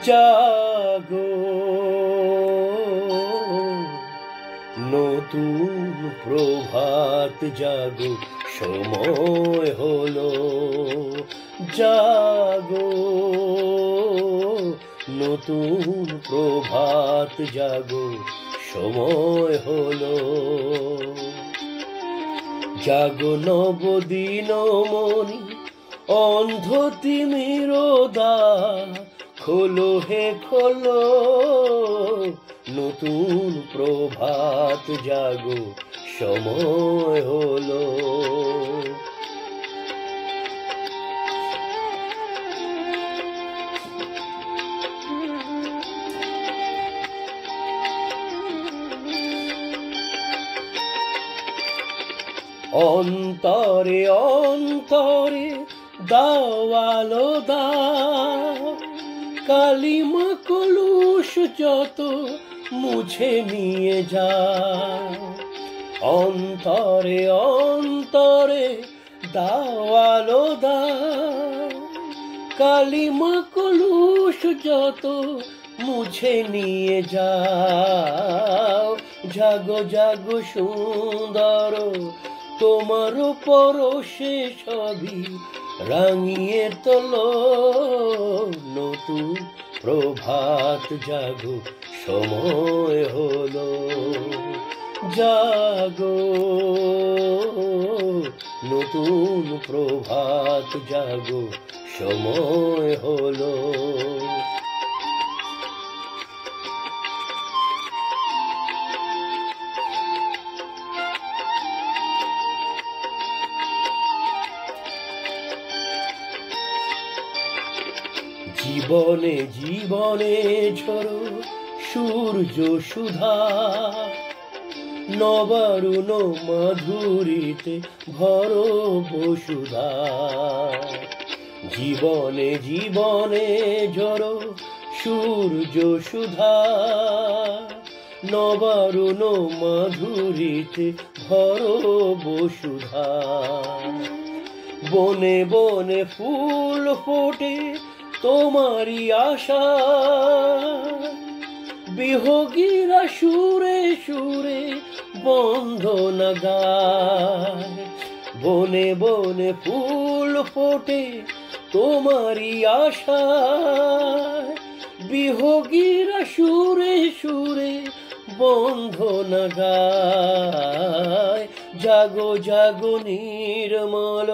জাগো নতুন প্রভাত জাগো, সময় হলো। জাগো নতুন প্রভাত জাগো, সময় হলো। জাগো নবদিন মনি, অন্ধ তিমির দ্বার খোলো হে খোলো। নতুন প্রভাত জাগো, সময় হলো। অন্তরে অন্তরে দাওয়ালো দাও, কালিমা কলুষ যত মুছে নিয়ে যাও। অন্তরে অন্তরে দাওয়ালো দাও, কালিমা কলুষ যত মুছে নিয়ে যাও। জাগো জাগো সুন্দর, তোমার পরশে সবই রাঙিয়ে তোলো। নতুন প্রভাত জাগো, সময় হলো। জাগো নতুন প্রভাত জাগো, সময় হলো। জীবনে জীবনে ঝরো সূর্য সুধা, নবারুণ মাধুরীতে ভরো বসুধা। জীবনে জীবনে ঝরো সূর্য সুধা, নবারুণ মাধুরীতে ভরো বসুধা। বনে বনে ফুল ফোটে তোমারি আশা, বিহগীরা সুরে সুরে বন্দনা গায়। বনে বনে ফুল ফোটে তোমারি আশা, বিহগীরা সুরে সুরে বন্দনা গায়। জাগো জাগো নির্মল,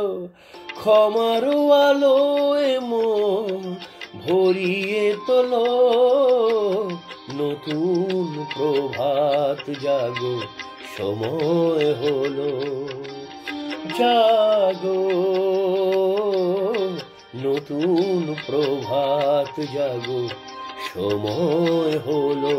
ক্ষমার আলোয় মন ভরিয়ে তোলো। নতুন প্রভাত জাগো, সময় হলো। জাগো নতুন প্রভাত জাগো, সময় হলো।